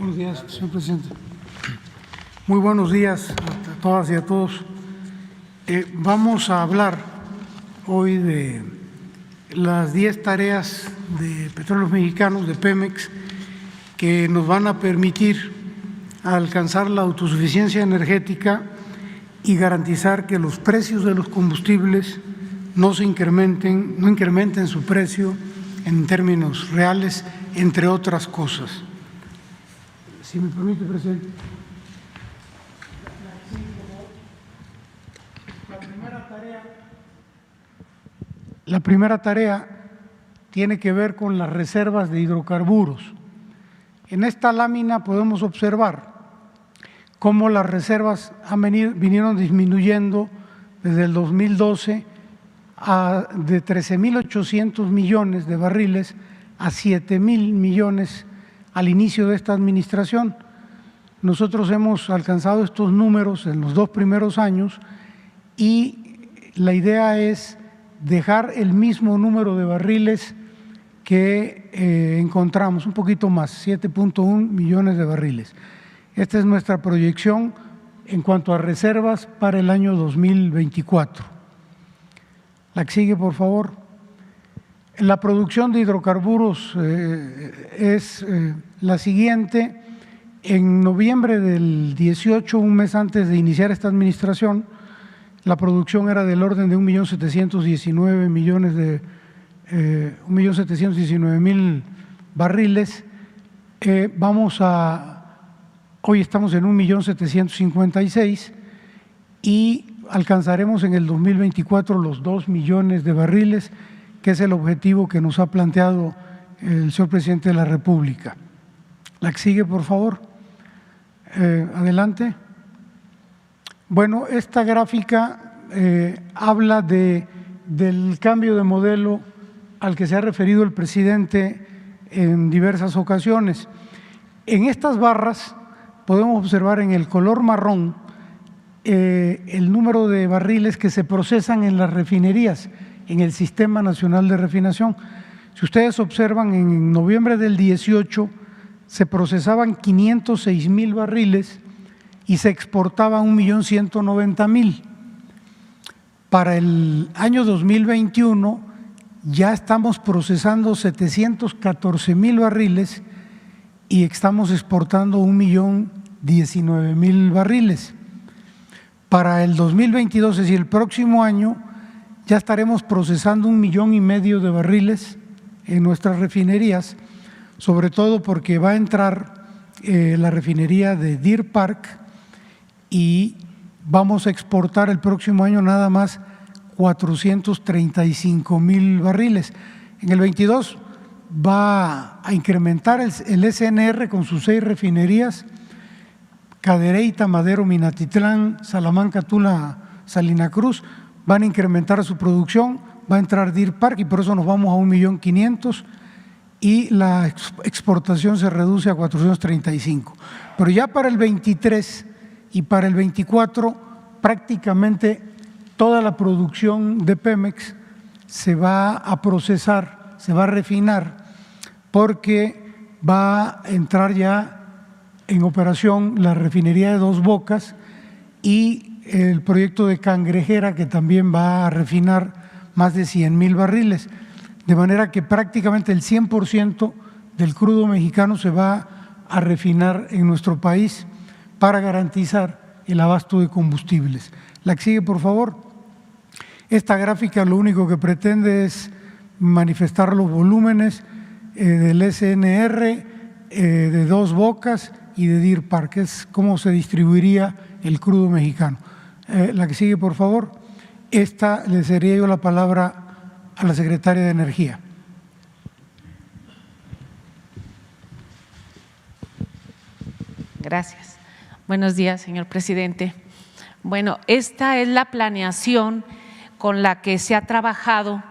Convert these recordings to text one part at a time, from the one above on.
Buenos días, señor presidente. Muy buenos días a todas y a todos. Vamos a hablar hoy de las 10 tareas de Petróleos Mexicanos, de Pemex, que nos van a permitir alcanzar la autosuficiencia energética y garantizar que los precios de los combustibles no incrementen su precio en términos reales, entre otras cosas. Si me permite, presidente. La primera tarea tiene que ver con las reservas de hidrocarburos. En esta lámina podemos observar cómo las reservas vinieron disminuyendo desde el 2012 de 13.800 millones de barriles a 7.000 millones al inicio de esta administración. Nosotros hemos alcanzado estos números en los 2 primeros años y la idea es dejar el mismo número de barriles que encontramos, un poquito más, 7.1 millones de barriles. Esta es nuestra proyección en cuanto a reservas para el año 2024. La que sigue, por favor. La producción de hidrocarburos es la siguiente. En noviembre del 18, un mes antes de iniciar esta administración, la producción era del orden de 1.719.000 barriles. Hoy estamos en 1.756.000 y alcanzaremos en el 2024 los 2 millones de barriles, que es el objetivo que nos ha planteado el señor presidente de la República. La que sigue, por favor. Adelante. Bueno, esta gráfica habla del cambio de modelo al que se ha referido el presidente en diversas ocasiones. En estas barras podemos observar en el color marrón el número de barriles que se procesan en las refinerías, en el Sistema Nacional de Refinación. Si ustedes observan, en noviembre del 18 se procesaban 506.000 barriles y se exportaba 1.190.000. Para el año 2021 ya estamos procesando 714.000 barriles y estamos exportando 1.019.000 barriles. Para el 2022, es decir, el próximo año, ya estaremos procesando 1,5 millones de barriles en nuestras refinerías, sobre todo porque va a entrar la refinería de Deer Park y vamos a exportar el próximo año nada más 435.000 barriles. En el 22 va a incrementar el SNR con sus 6 refinerías, Cadereyta, Madero, Minatitlán, Salamanca, Tula, Salina Cruz, van a incrementar su producción, va a entrar Deer Park y por eso nos vamos a 1.500.000 y la exportación se reduce a 435. Pero ya para el 23 y para el 24 prácticamente toda la producción de Pemex se va a procesar, se va a refinar, porque va a entrar ya en operación la refinería de Dos Bocas y el proyecto de Cangrejera, que también va a refinar más de 100.000 barriles, de manera que prácticamente el 100% del crudo mexicano se va a refinar en nuestro país para garantizar el abasto de combustibles. La que sigue, por favor. Esta gráfica lo único que pretende es manifestar los volúmenes del SNR, de Dos Bocas y de Deer Park, es cómo se distribuiría el crudo mexicano. La que sigue, por favor. Esta le cedería yo la palabra a la secretaria de Energía. Gracias. Buenos días, señor presidente. Bueno, esta es la planeación con la que se ha trabajado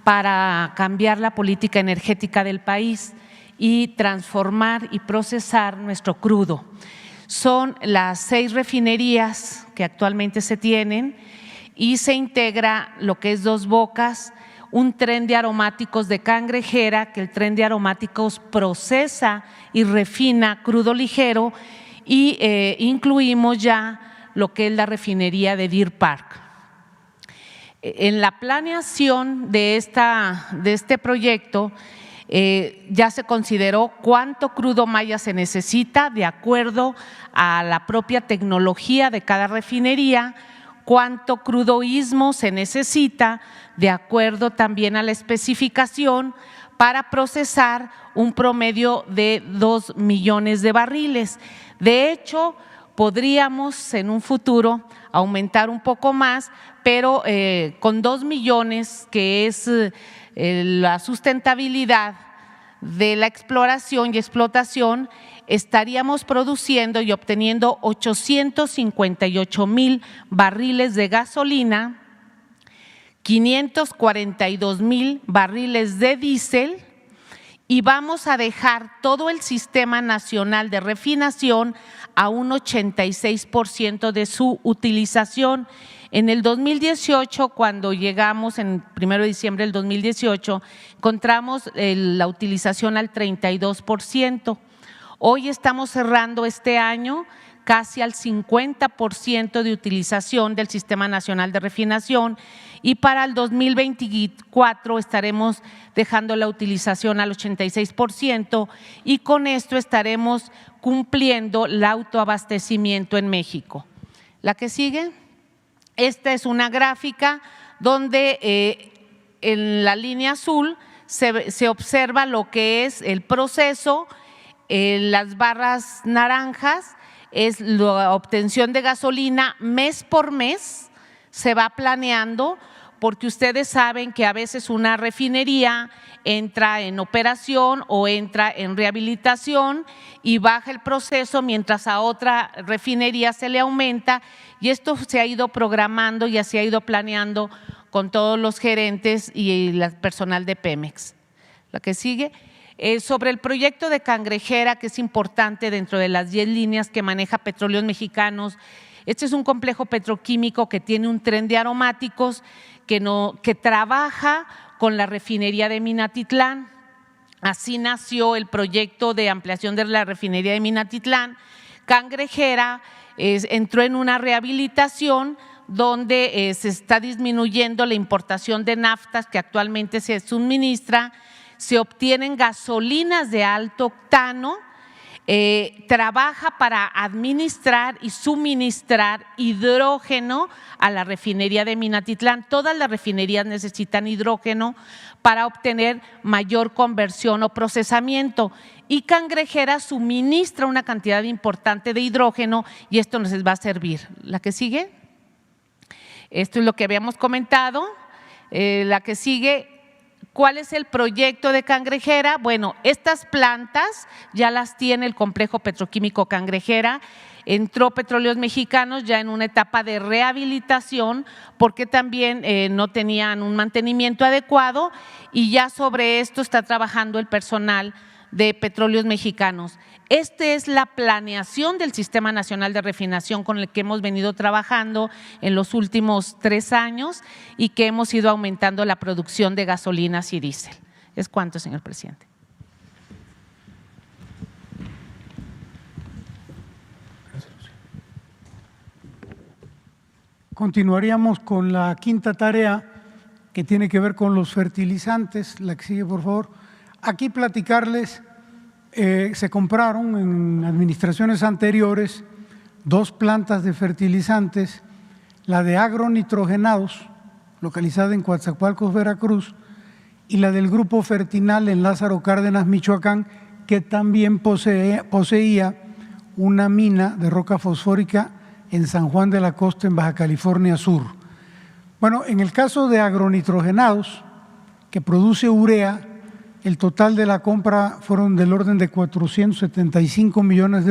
para cambiar la política energética del país y transformar y procesar nuestro crudo. Son las 6 refinerías que actualmente se tienen y se integra lo que es Dos Bocas, un tren de aromáticos de Cangrejera, que el tren de aromáticos procesa y refina crudo ligero, y incluimos ya lo que es la refinería de Deer Park. En la planeación de este proyecto ya se consideró cuánto crudo maya se necesita de acuerdo a la propia tecnología de cada refinería, cuánto crudo istmo se necesita de acuerdo también a la especificación para procesar un promedio de 2 millones de barriles. De hecho, podríamos en un futuro aumentar un poco más, pero con 2 millones, que es la sustentabilidad de la exploración y explotación, estaríamos produciendo y obteniendo 858,000 barriles de gasolina, 542,000 barriles de diésel, y vamos a dejar todo el Sistema Nacional de Refinación a un 86% de su utilización. En el 2018, cuando llegamos, en 1 de diciembre del 2018, encontramos la utilización al 32%. Hoy estamos cerrando este año casi al 50% de utilización del Sistema Nacional de Refinación, y para el 2024 estaremos dejando la utilización al 86%, y con esto estaremos cumpliendo el autoabastecimiento en México. La que sigue. Esta es una gráfica donde en la línea azul se observa lo que es el proceso, las barras naranjas es la obtención de gasolina mes por mes, se va planeando, porque ustedes saben que a veces una refinería entra en operación o entra en rehabilitación y baja el proceso, mientras a otra refinería se le aumenta, y esto se ha ido programando y así ha ido planeando con todos los gerentes y el personal de Pemex. La que sigue. Sobre el proyecto de Cangrejera, que es importante dentro de las 10 líneas que maneja Petróleos Mexicanos. Este es un complejo petroquímico que tiene un tren de aromáticos que trabaja con la refinería de Minatitlán. Así nació el proyecto de ampliación de la refinería de Minatitlán. Cangrejera entró en una rehabilitación donde se está disminuyendo la importación de naftas que actualmente se suministra, se obtienen gasolinas de alto octano, trabaja para administrar y suministrar hidrógeno a la refinería de Minatitlán. Todas las refinerías necesitan hidrógeno para obtener mayor conversión o procesamiento, y Cangrejera suministra una cantidad importante de hidrógeno y esto nos va a servir. La que sigue. Esto es lo que habíamos comentado. La que sigue. ¿Cuál es el proyecto de Cangrejera? Bueno, estas plantas ya las tiene el complejo petroquímico Cangrejera. Entró Petróleos Mexicanos ya en una etapa de rehabilitación porque también no tenían un mantenimiento adecuado, y ya sobre esto está trabajando el personal de Petróleos Mexicanos. Esta es la planeación del Sistema Nacional de Refinación con el que hemos venido trabajando en los últimos 3 años y que hemos ido aumentando la producción de gasolinas y diésel. ¿Es cuánto, señor presidente? Continuaríamos con la quinta tarea, que tiene que ver con los fertilizantes. La que sigue, por favor. Aquí platicarles, se compraron en administraciones anteriores 2 plantas de fertilizantes, la de agronitrogenados, localizada en Coatzacoalcos, Veracruz, y la del Grupo Fertinal en Lázaro Cárdenas, Michoacán, que también poseía una mina de roca fosfórica en San Juan de la Costa, en Baja California Sur. Bueno, en el caso de agronitrogenados, que produce urea, el total de la compra fueron del orden de $475 millones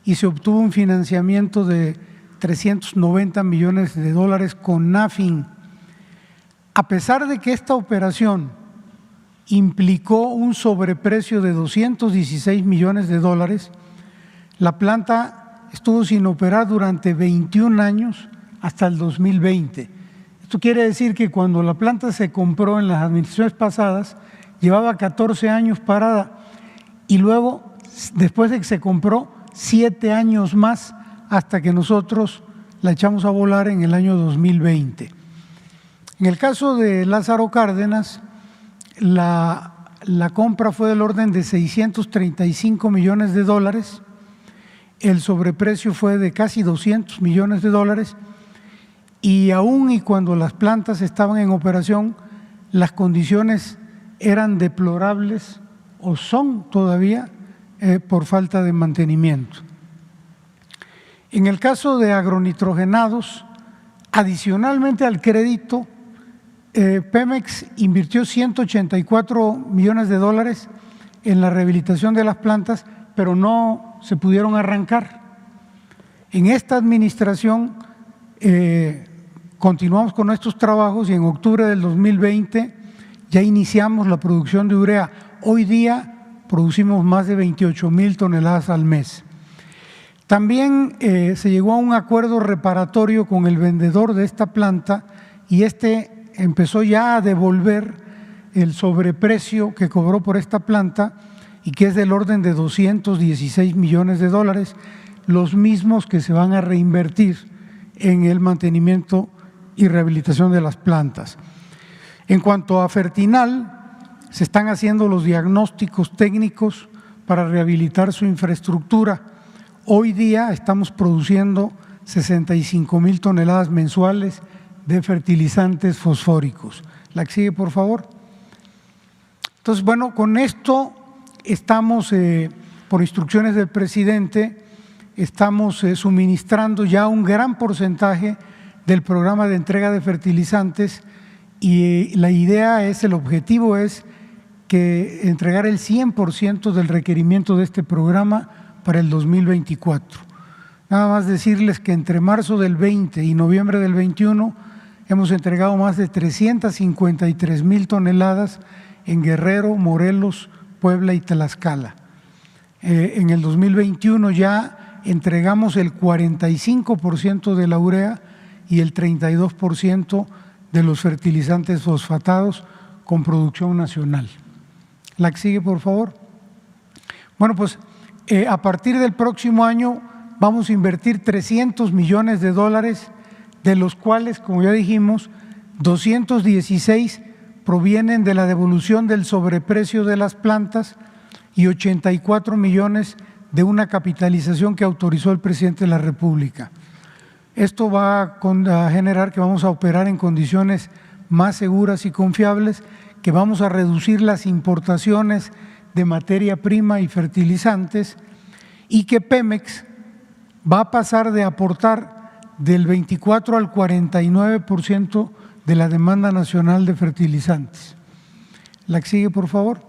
y se obtuvo un financiamiento de $390 millones con NAFIN. A pesar de que esta operación implicó un sobreprecio de $216 millones, la planta estuvo sin operar durante 21 años hasta el 2020. Esto quiere decir que cuando la planta se compró en las administraciones pasadas, llevaba 14 años parada y luego, después de que se compró, 7 años más hasta que nosotros la echamos a volar en el año 2020. En el caso de Lázaro Cárdenas, la compra fue del orden de $635 millones, el sobreprecio fue de casi $200 millones, y aún y cuando las plantas estaban en operación, las condiciones eran deplorables o son todavía por falta de mantenimiento. En el caso de agronitrogenados, adicionalmente al crédito, Pemex invirtió $184 millones en la rehabilitación de las plantas, pero no se pudieron arrancar. En esta administración continuamos con nuestros trabajos y en octubre del 2020 ya iniciamos la producción de urea. Hoy día producimos más de 28,000 toneladas al mes. También se llegó a un acuerdo reparatorio con el vendedor de esta planta y empezó ya a devolver el sobreprecio que cobró por esta planta y que es del orden de $216 millones, los mismos que se van a reinvertir en el mantenimiento y rehabilitación de las plantas. En cuanto a Fertinal, se están haciendo los diagnósticos técnicos para rehabilitar su infraestructura. Hoy día estamos produciendo 65,000 toneladas mensuales de fertilizantes fosfóricos. La que sigue, por favor. Entonces, bueno, con esto estamos, por instrucciones del presidente, estamos suministrando ya un gran porcentaje del programa de entrega de fertilizantes y la idea es, el objetivo es que entregar el 100% del requerimiento de este programa para el 2024. Nada más decirles que entre marzo del 20 y noviembre del 21 hemos entregado más de 353,000 toneladas en Guerrero, Morelos, Puebla y Tlaxcala. En el 2021 ya entregamos el 45% de la urea y el 32% de los fertilizantes fosfatados con producción nacional. La que sigue, por favor. Bueno, pues a partir del próximo año vamos a invertir $300 millones, de los cuales, como ya dijimos, 216 provienen de la devolución del sobreprecio de las plantas y 84 millones de una capitalización que autorizó el presidente de la República. Esto va a generar que vamos a operar en condiciones más seguras y confiables, que vamos a reducir las importaciones de materia prima y fertilizantes y que Pemex va a pasar de aportar del 24 al 49% de la demanda nacional de fertilizantes. La que sigue, por favor.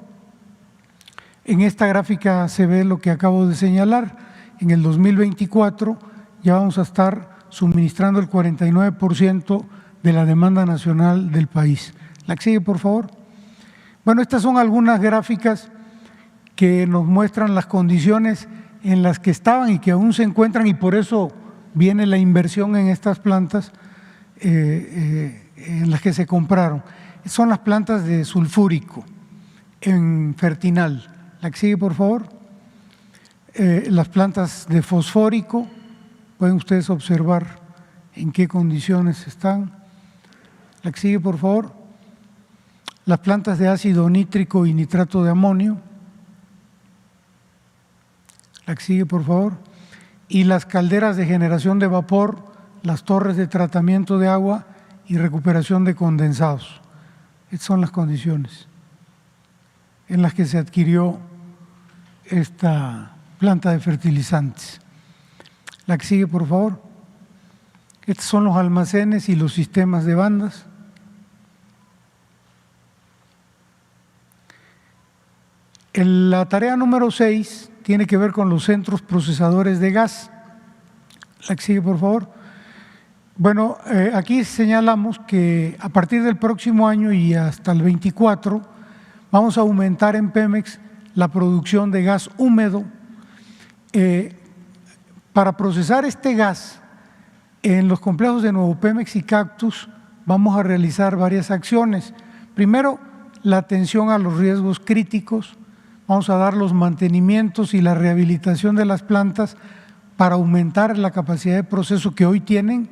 En esta gráfica se ve lo que acabo de señalar. En el 2024 ya vamos a estar suministrando el 49% de la demanda nacional del país. La que sigue, por favor. Bueno, estas son algunas gráficas que nos muestran las condiciones en las que estaban y que aún se encuentran, y por eso viene la inversión en estas plantas en las que se compraron. Son las plantas de sulfúrico en Fertinal. La que sigue, por favor. Las plantas de fosfórico, pueden ustedes observar en qué condiciones están. La que sigue, por favor. Las plantas de ácido nítrico y nitrato de amonio. La que sigue, por favor. Y las calderas de generación de vapor, las torres de tratamiento de agua y recuperación de condensados. Estas son las condiciones en las que se adquirió esta planta de fertilizantes. La que sigue, por favor. Estos son los almacenes y los sistemas de bandas. La tarea número 6 tiene que ver con los centros procesadores de gas. La que sigue, por favor. Bueno, aquí señalamos que a partir del próximo año y hasta el 24 vamos a aumentar en Pemex la producción de gas húmedo. Para procesar este gas en los complejos de Nuevo Pemex y Cactus vamos a realizar varias acciones. Primero, la atención a los riesgos críticos. Vamos a dar los mantenimientos y la rehabilitación de las plantas para aumentar la capacidad de proceso que hoy tienen,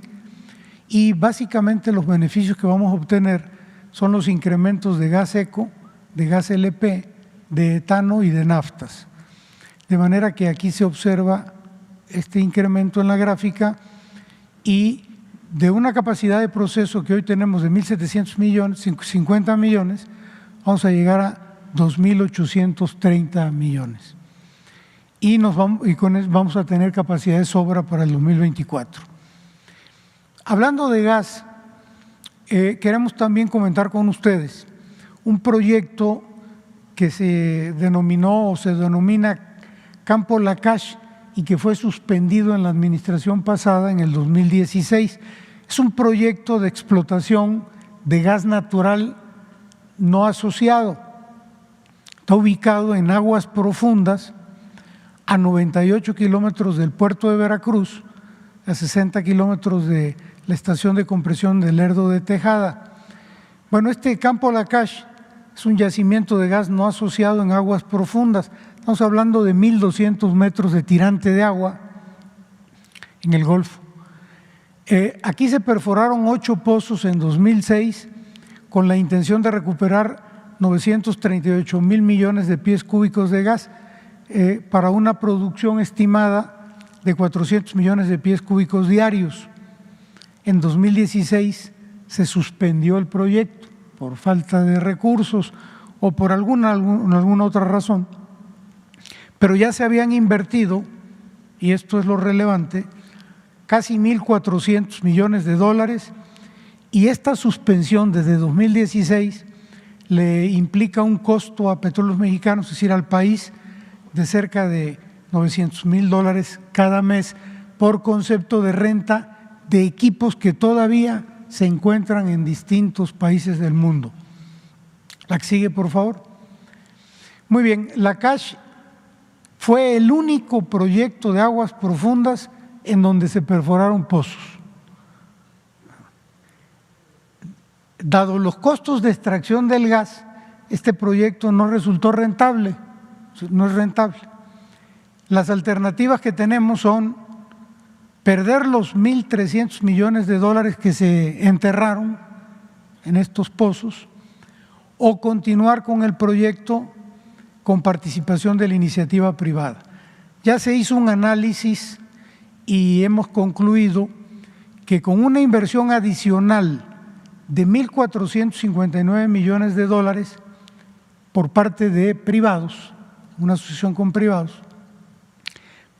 y básicamente los beneficios que vamos a obtener son los incrementos de gas eco, de gas LP, de etano y de naftas. De manera que aquí se observa este incremento en la gráfica, y de una capacidad de proceso que hoy tenemos de 1.700 millones, 50 millones, vamos a llegar a 2.830 millones. Y con eso vamos a tener capacidad de sobra para el 2024. Hablando de gas, queremos también comentar con ustedes un proyecto que se denominó o se denomina Campo Lakach y que fue suspendido en la administración pasada en el 2016. Es un proyecto de explotación de gas natural no asociado. Está ubicado en aguas profundas, a 98 kilómetros del puerto de Veracruz, a 60 kilómetros de la estación de compresión del Lerdo de Tejada. Bueno, este Campo Lakach es un yacimiento de gas no asociado en aguas profundas. Estamos hablando de 1.200 metros de tirante de agua en el Golfo. Aquí se perforaron 8 pozos en 2006 con la intención de recuperar 938,000 millones de pies cúbicos de gas para una producción estimada de 400 millones de pies cúbicos diarios. En 2016 se suspendió el proyecto por falta de recursos o por alguna otra razón, pero ya se habían invertido, y esto es lo relevante, casi 1.400 millones de dólares, y esta suspensión desde 2016 le implica un costo a Petróleos Mexicanos, es decir, al país, de cerca de $900,000 cada mes por concepto de renta de equipos que todavía se encuentran en distintos países del mundo. La que sigue, por favor. Muy bien, Lakach fue el único proyecto de aguas profundas en donde se perforaron pozos. Dado los costos de extracción del gas, este proyecto no resultó rentable, no es rentable. Las alternativas que tenemos son perder los 1.300 millones de dólares que se enterraron en estos pozos, o continuar con el proyecto con participación de la iniciativa privada. Ya se hizo un análisis y hemos concluido que con una inversión adicional de 1.459 millones de dólares por parte de privados, una asociación con privados,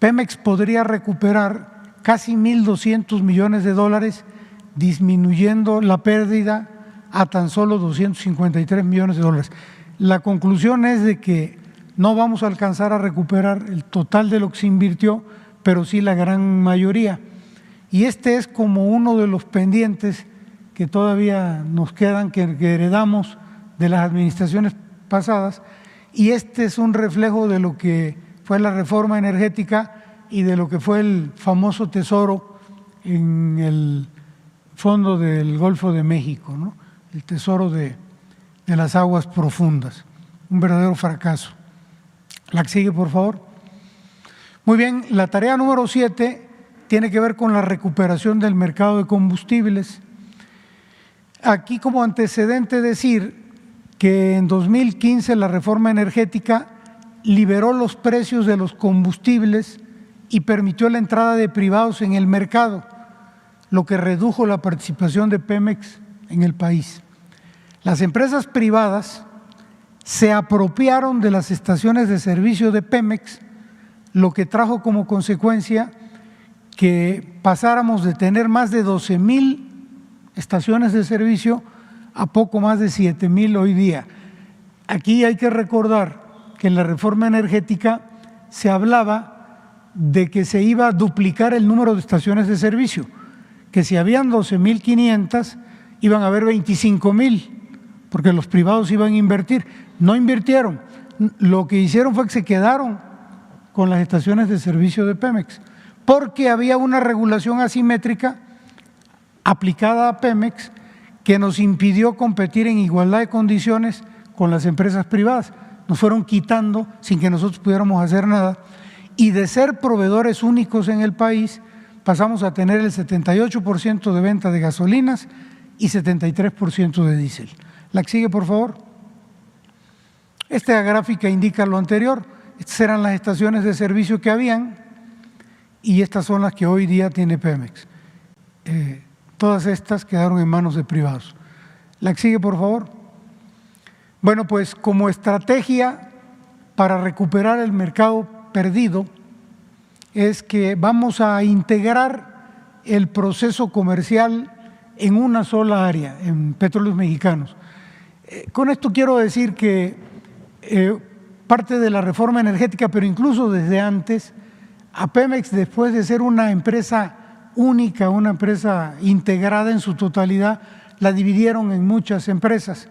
Pemex podría recuperar casi 1.200 millones de dólares, disminuyendo la pérdida a tan solo 253 millones de dólares. La conclusión es de que no vamos a alcanzar a recuperar el total de lo que se invirtió, pero sí la gran mayoría. Y este es como uno de los pendientes que todavía nos quedan, que heredamos de las administraciones pasadas, y este es un reflejo de lo que fue la reforma energética y de lo que fue el famoso tesoro en el fondo del Golfo de México, ¿no? El tesoro de las aguas profundas, un verdadero fracaso. La que sigue, por favor. Muy bien, la tarea número 7 tiene que ver con la recuperación del mercado de combustibles. Aquí como antecedente decir que en 2015 la reforma energética liberó los precios de los combustibles y permitió la entrada de privados en el mercado, lo que redujo la participación de Pemex en el país. Las empresas privadas se apropiaron de las estaciones de servicio de Pemex, lo que trajo como consecuencia que pasáramos de tener más de 12,000 estaciones de servicio a poco más de 7,000 hoy día. Aquí hay que recordar que en la reforma energética se hablaba de que se iba a duplicar el número de estaciones de servicio, que si habían 12,500 iban a haber 25,000, porque los privados iban a invertir. No invirtieron, lo que hicieron fue que se quedaron con las estaciones de servicio de Pemex, porque había una regulación asimétrica aplicada a Pemex que nos impidió competir en igualdad de condiciones con las empresas privadas. Nos fueron quitando sin que nosotros pudiéramos hacer nada, y de ser proveedores únicos en el país pasamos a tener el 78% de venta de gasolinas y 73% de diésel. La que sigue, por favor. Esta gráfica indica lo anterior. Estas eran las estaciones de servicio que habían y estas son las que hoy día tiene Pemex. Todas estas quedaron en manos de privados. La que sigue, por favor. Bueno, pues como estrategia para recuperar el mercado perdido es que vamos a integrar el proceso comercial en una sola área, en Petróleos Mexicanos. Con esto quiero decir que parte de la reforma energética, pero incluso desde antes, a Pemex, después de ser una empresa única, una empresa integrada en su totalidad, la dividieron en muchas empresas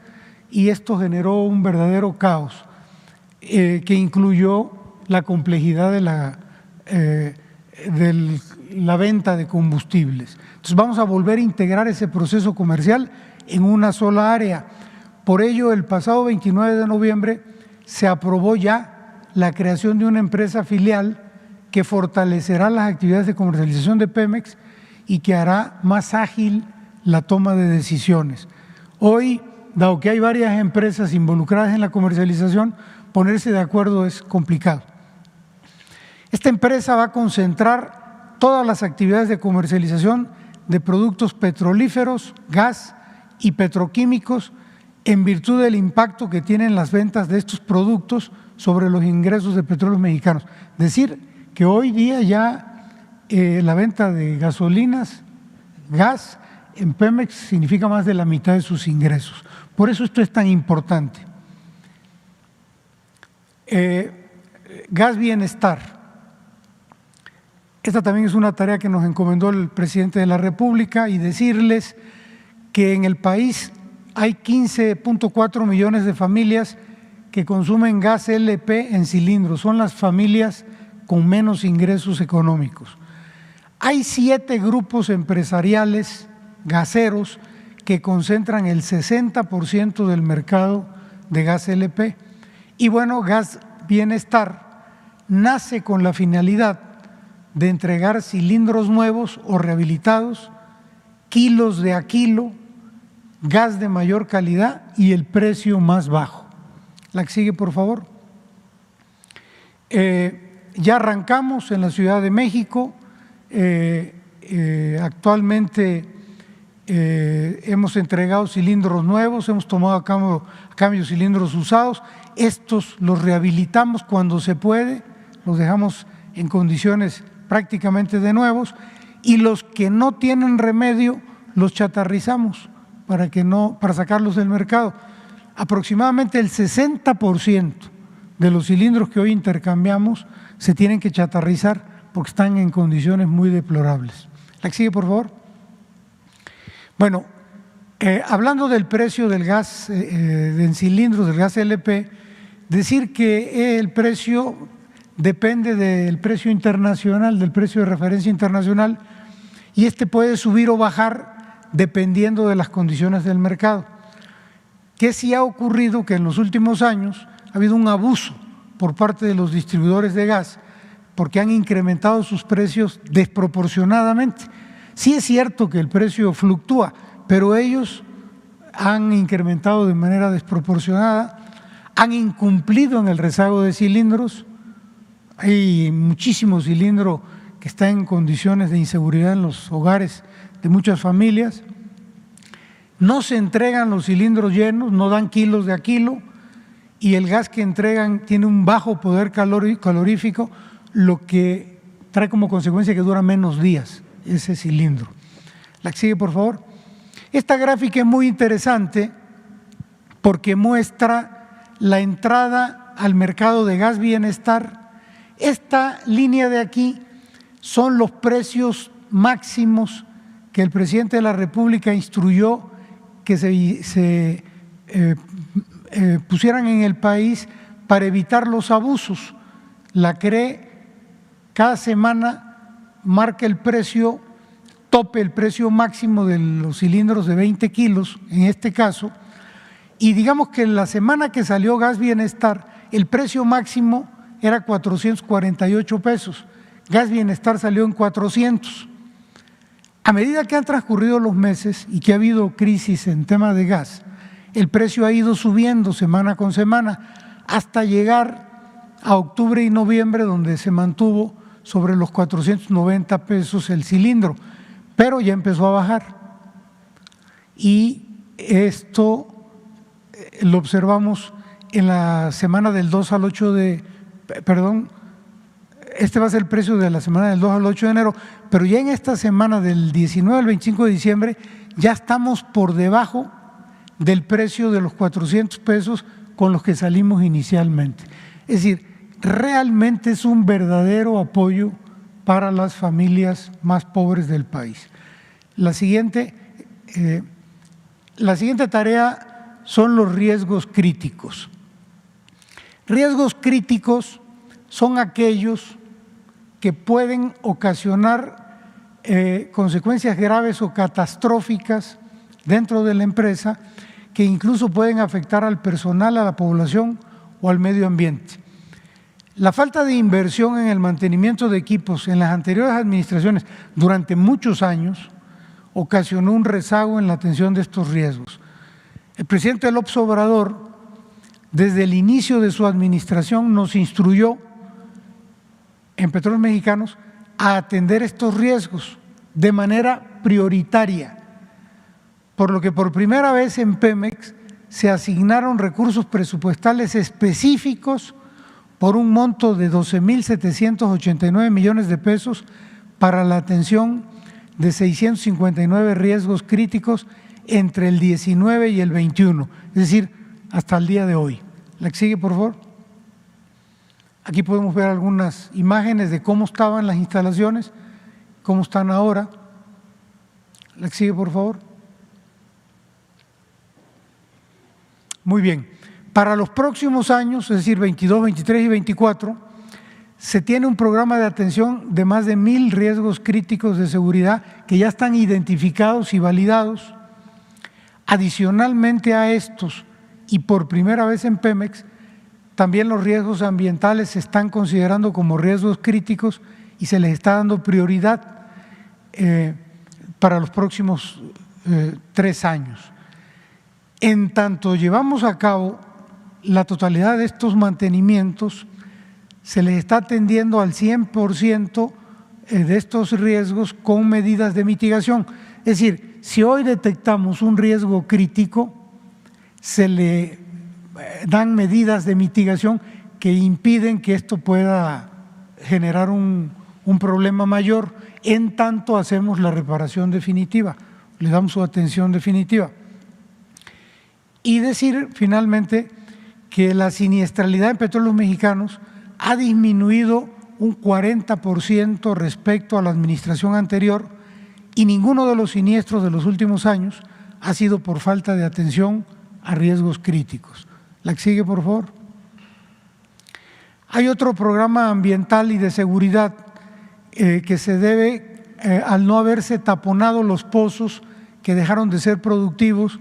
y esto generó un verdadero caos que incluyó la complejidad de la venta de combustibles. Entonces vamos a volver a integrar ese proceso comercial en una sola área. Por ello, el pasado 29 de noviembre se aprobó ya la creación de una empresa filial que fortalecerá las actividades de comercialización de Pemex y que hará más ágil la toma de decisiones. Hoy, dado que hay varias empresas involucradas en la comercialización, ponerse de acuerdo es complicado. Esta empresa va a concentrar todas las actividades de comercialización de productos petrolíferos, gas y petroquímicos en virtud del impacto que tienen las ventas de estos productos sobre los ingresos de Petróleos Mexicanos. Es decir, que hoy día ya la venta de gasolinas, gas en Pemex significa más de la mitad de sus ingresos. Por eso esto es tan importante. Gas Bienestar. Esta también es una tarea que nos encomendó el presidente de la República y decirles que en el país hay 15.4 millones de familias que consumen gas LP en cilindros. Son las familias con menos ingresos económicos. Hay 7 grupos empresariales gaseros que concentran el 60% del mercado de gas LP. Y bueno, Gas Bienestar nace con la finalidad de entregar cilindros nuevos o rehabilitados, kilos de a kilo, gas de mayor calidad y el precio más bajo. La que sigue, por favor. Ya arrancamos en la Ciudad de México. Actualmente hemos entregado cilindros nuevos, hemos tomado a cambio cilindros usados. Estos los rehabilitamos cuando se puede, los dejamos en condiciones prácticamente de nuevos, y los que no tienen remedio los chatarrizamos para sacarlos del mercado. Aproximadamente el 60% de los cilindros que hoy intercambiamos se tienen que chatarrizar porque están en condiciones muy deplorables. La que sigue, por favor. Bueno, hablando del precio del gas en cilindros, del gas LP, decir que el precio depende del precio internacional, del precio de referencia internacional, y este puede subir o bajar dependiendo de las condiciones del mercado. ¿Qué sí ha ocurrido? Que en los últimos años ha habido un abuso por parte de los distribuidores de gas porque han incrementado sus precios desproporcionadamente. Sí es cierto que el precio fluctúa, pero ellos han incrementado de manera desproporcionada, han incumplido en el rezago de cilindros. Hay muchísimo cilindro que está en condiciones de inseguridad en los hogares de muchas familias. No se entregan los cilindros llenos, no dan kilos de a kilo, y el gas que entregan tiene un bajo poder calorífico, lo que trae como consecuencia que dura menos días ese cilindro. La que sigue, por favor. Esta gráfica es muy interesante porque muestra la entrada al mercado de Gas Bienestar. Esta línea de aquí son los precios máximos que el presidente de la República instruyó que se pusieran en el país para evitar los abusos. La CRE cada semana marca el precio tope, el precio máximo de los cilindros de 20 kilos, en este caso, y digamos que la semana que salió Gas Bienestar, el precio máximo era 448 pesos, Gas Bienestar salió en 400. A medida que han transcurrido los meses y que ha habido crisis en tema de gas, el precio ha ido subiendo semana con semana hasta llegar a octubre y noviembre, donde se mantuvo sobre los 490 pesos el cilindro, pero ya empezó a bajar. Y esto lo observamos en la semana del 2 al 8 de, perdón, este va a ser el precio de la semana del 2 al 8 de enero, pero ya en esta semana del 19 al 25 de diciembre ya estamos por debajo del precio de los 400 pesos con los que salimos inicialmente. Es decir, realmente es un verdadero apoyo para las familias más pobres del país. La siguiente tarea son los riesgos críticos. Riesgos críticos son aquellos que pueden ocasionar consecuencias graves o catastróficas dentro de la empresa, que incluso pueden afectar al personal, a la población o al medio ambiente. La falta de inversión en el mantenimiento de equipos en las anteriores administraciones durante muchos años ocasionó un rezago en la atención de estos riesgos. El presidente López Obrador, desde el inicio de su administración, nos instruyó en Petróleos Mexicanos a atender estos riesgos de manera prioritaria, por lo que por primera vez en Pemex se asignaron recursos presupuestales específicos por un monto de 12.789 millones de pesos para la atención de 659 riesgos críticos entre el 19 y el 21, es decir, hasta el día de hoy. La que sigue, por favor. Aquí podemos ver algunas imágenes de cómo estaban las instalaciones, cómo están ahora. La que sigue, por favor. Muy bien. Para los próximos años, es decir, 22, 23 y 24, se tiene un programa de atención de más de 1,000 riesgos críticos de seguridad que ya están identificados y validados. Adicionalmente a estos, y por primera vez en Pemex, también los riesgos ambientales se están considerando como riesgos críticos y se les está dando prioridad para los próximos 3 años. En tanto llevamos a cabo la totalidad de estos mantenimientos, se les está atendiendo al 100% de estos riesgos con medidas de mitigación. Es decir, si hoy detectamos un riesgo crítico, se le dan medidas de mitigación que impiden que esto pueda generar un problema mayor, en tanto hacemos la reparación definitiva, le damos su atención definitiva. Y decir finalmente que la siniestralidad en Petróleos Mexicanos ha disminuido un 40% respecto a la administración anterior y ninguno de los siniestros de los últimos años ha sido por falta de atención a riesgos críticos. La que sigue, por favor. Hay otro programa ambiental y de seguridad que se debe al no haberse taponado los pozos que dejaron de ser productivos,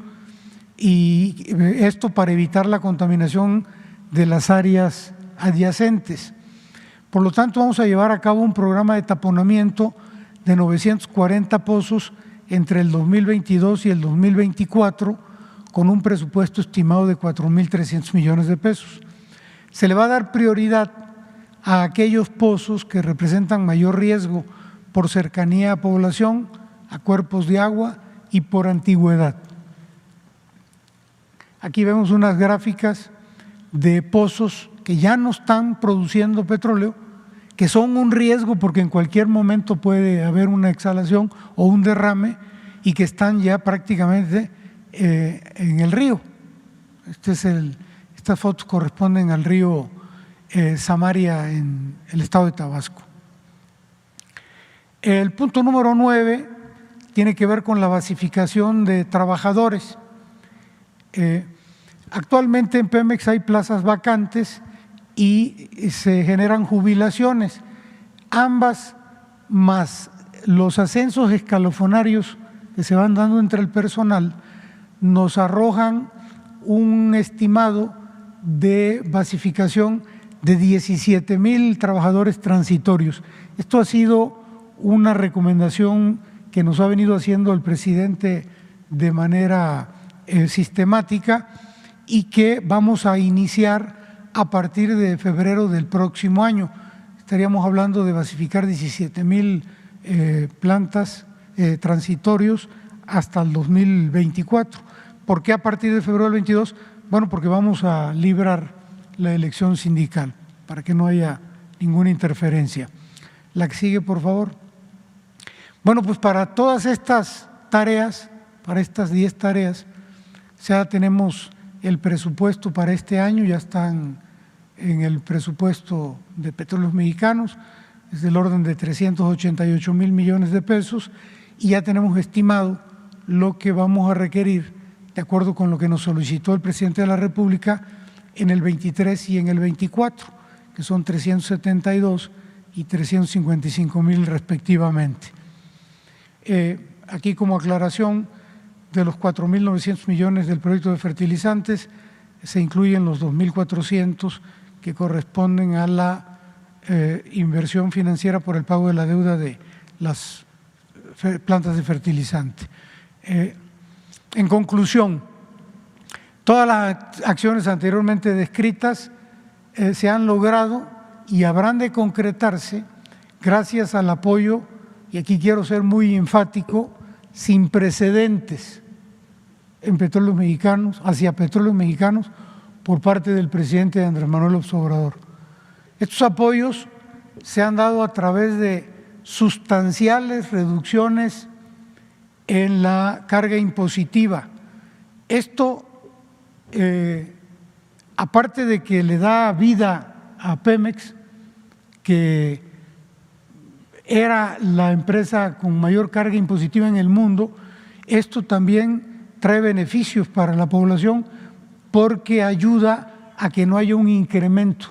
y esto para evitar la contaminación de las áreas adyacentes. Por lo tanto, vamos a llevar a cabo un programa de taponamiento de 940 pozos entre el 2022 y el 2024, con un presupuesto estimado de 4.300 millones de pesos. Se le va a dar prioridad a aquellos pozos que representan mayor riesgo por cercanía a población, a cuerpos de agua y por antigüedad. Aquí vemos unas gráficas de pozos que ya no están produciendo petróleo, que son un riesgo porque en cualquier momento puede haber una exhalación o un derrame, y que están ya prácticamente en el río. Estas fotos corresponden al río Samaria en el estado de Tabasco. El punto número 9 tiene que ver con la basificación de trabajadores. Actualmente en Pemex hay plazas vacantes y se generan jubilaciones, ambas más los ascensos escalofonarios que se van dando entre el personal nos arrojan un estimado de basificación de 17,000 trabajadores transitorios. Esto ha sido una recomendación que nos ha venido haciendo el presidente de manera sistemática y que vamos a iniciar a partir de febrero del próximo año. Estaríamos hablando de basificar 17,000 plantas transitorios hasta el 2024. ¿Por qué a partir de febrero del 22? Bueno, porque vamos a librar la elección sindical para que no haya ninguna interferencia. La que sigue, por favor. Bueno, pues para todas estas tareas, para estas 10 tareas, ya tenemos el presupuesto para este año, ya están en el presupuesto de Petróleos Mexicanos, es del orden de 388,000 millones de pesos y ya tenemos estimado lo que vamos a requerir de acuerdo con lo que nos solicitó el presidente de la República en el 23 y en el 24, que son 372 y 355,000 respectivamente. Aquí como aclaración, de los 4,900 millones del proyecto de fertilizantes, se incluyen los 2,400 que corresponden a la inversión financiera por el pago de la deuda de las plantas de fertilizante. En conclusión, todas las acciones anteriormente descritas se han logrado y habrán de concretarse gracias al apoyo, y aquí quiero ser muy enfático, sin precedentes en Petróleos Mexicanos, hacia Petróleos Mexicanos por parte del presidente Andrés Manuel López Obrador. Estos apoyos se han dado a través de sustanciales reducciones en la carga impositiva. Esto, aparte de que le da vida a Pemex, que era la empresa con mayor carga impositiva en el mundo, esto también trae beneficios para la población porque ayuda a que no haya un incremento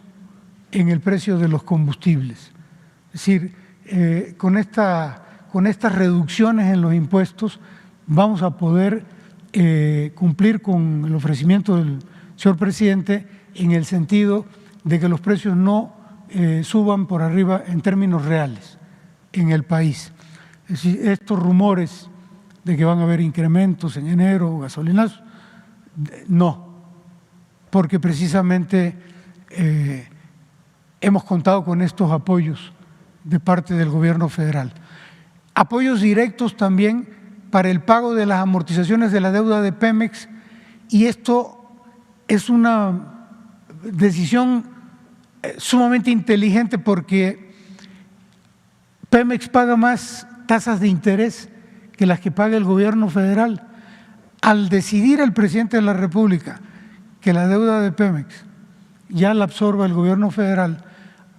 en el precio de los combustibles. Es decir, con estas reducciones en los impuestos vamos a poder cumplir con el ofrecimiento del señor presidente en el sentido de que los precios no suban por arriba en términos reales en el país. Es decir, estos rumores de que van a haber incrementos en enero, gasolinazos, no, porque precisamente hemos contado con estos apoyos de parte del gobierno federal. Apoyos directos también para el pago de las amortizaciones de la deuda de Pemex, y esto es una decisión sumamente inteligente porque Pemex paga más tasas de interés que las que paga el gobierno federal. Al decidir el presidente de la República que la deuda de Pemex ya la absorba el gobierno federal,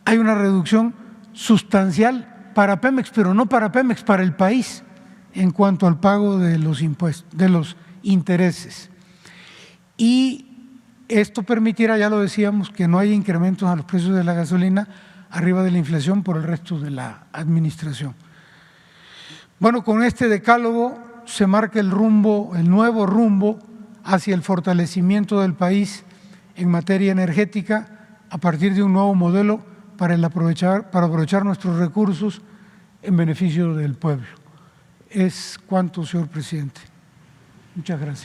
hay una reducción sustancial para Pemex, pero no para Pemex, para el país en cuanto al pago de los impuestos, de los intereses. Y esto permitirá, ya lo decíamos, que no haya incrementos a los precios de la gasolina arriba de la inflación por el resto de la administración. Bueno, con este decálogo se marca el rumbo, el nuevo rumbo hacia el fortalecimiento del país en materia energética a partir de un nuevo modelo para aprovechar nuestros recursos en beneficio del pueblo. Es cuanto, señor presidente. Muchas gracias.